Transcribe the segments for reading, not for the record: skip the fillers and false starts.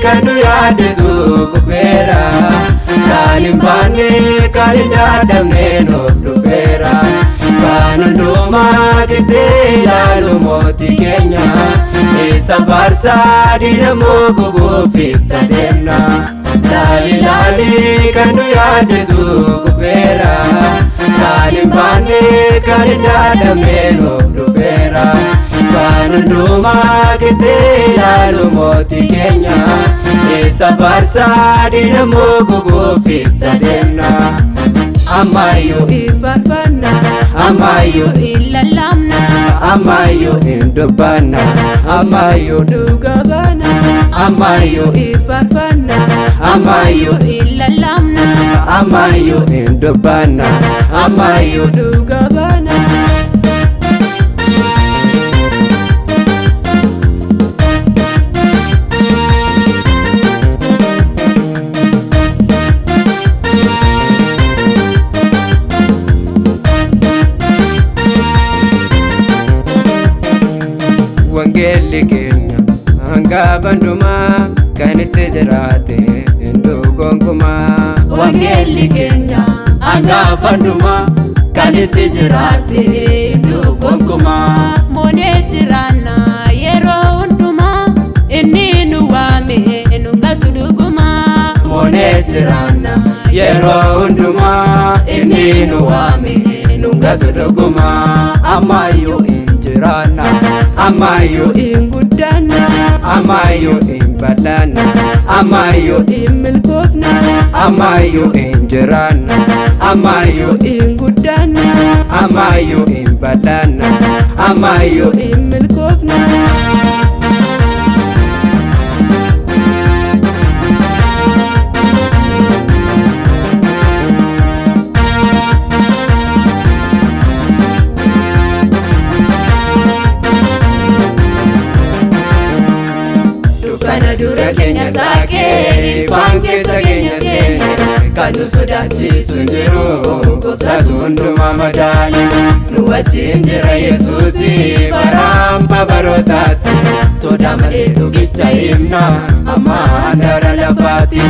Kanu yaaddesu kufeera Kaanin baanne kaanin daadamne nuuf dhufeera Kaan hundumaa giddee ilaalu mootii keenya Isa faarsaa diinamoo gubuuf itti adeemna Laali kanu yaaddesu kufeera Kaanin baanne kaanin daadamne nuuf dhufeera Kaan hundumaa giddee ilaalu mootii keenya Isa faarsaa diinamoo gubuuf itti adeemna Ammayyuu ifaarfanna Ammayyuu ilaallamna Ammayyuu hin dubbanna Ammayyuu dhugaa baana Ammayyuu ifaarfanna Ammayyuu ilaallamna Ammayyuu hin dubbanna Ammayyuu dhugaa baana Wangeelli keenya hangafa hundumaa kan itti jiraate hinduu gonkumaa Wangeelli keenya hangafa hundumaa kan itti jiraate hinduu gonkumaa Mooneetti raannaa yeroo hundumaa inni nu waame nu galchu dhugumaa Mooneetti raannaa yeroo hundumaa inni nu waame nu galchu dhugumaa Ammayyuu injiraanna Ammayyuu in guddaanna Ammayyuu in bal'aanna Ammayyuu in milkoofna Ammayyuu injiraanna Ammayyuu in guddaanna Ammayyuu in bal'aanna Ammayyuu in milkoofna Kana dura keenya saaqee ifaan keessa keenya seene Kan nu sodaachisu hin jiru gooftaatu hundumaa madaale Nu wajjin jira Yesuusi bara amma barootaatti Sodaa malee dhugicha himna amma handaara lafaatti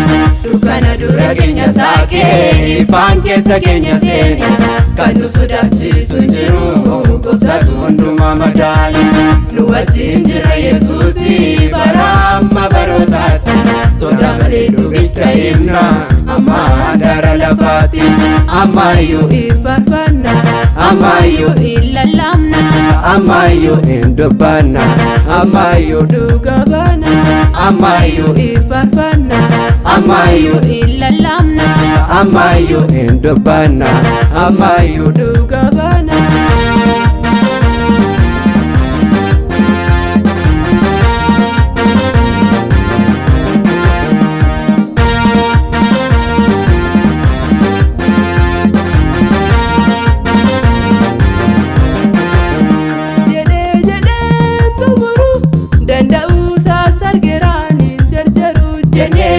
Kana dura keenya saaqee ifaan keessa keenya seene Kan nu sodaachisu hin jiru gooftaatu hundumaa madaale Nu wajjin jira Yesuusi bara amma barootaatti Sodaa malee dhugicha himna amma handaara lafaatti Ammayyuu ifaarfanna Ammayyuu ilaallamna Ammayyuu hin dubbanna Ammayyuu dhugaa baana Ammayyuu ifaarfanna Ammayyuu ilaallamna Ammayyuu hin dubbanna Ammayyuu dhugaa baana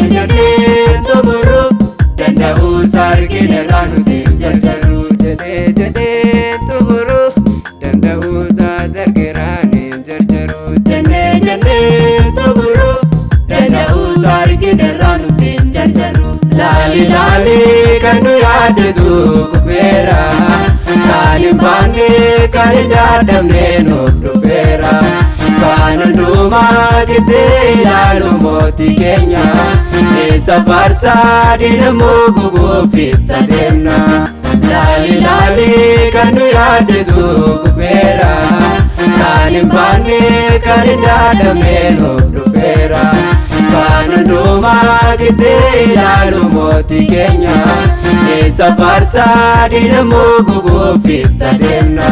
Jennee tumuru danda'u sargina raanuti jarjaru Jennee tumuru danda'u sargiraani jarjaru Jennee tumuru danda'u sargina raanuti jarjaru Laali kan nu yaaddesu kufeera Kaanin baanne kaanin daadamne nuuf dhufeera Kaan hundumaa giddee ilaalu mootii keenya Isa faarsaa diinamoo gubuuf itti adeemna Laali kan nu yaaddesu kufeera Kaanin baanne kaanin daadamne nuuf dhufeera Kaan hundumaa giddee ilaalu mootii keenya Isa faarsaa diinamoo gubuuf itti adeemna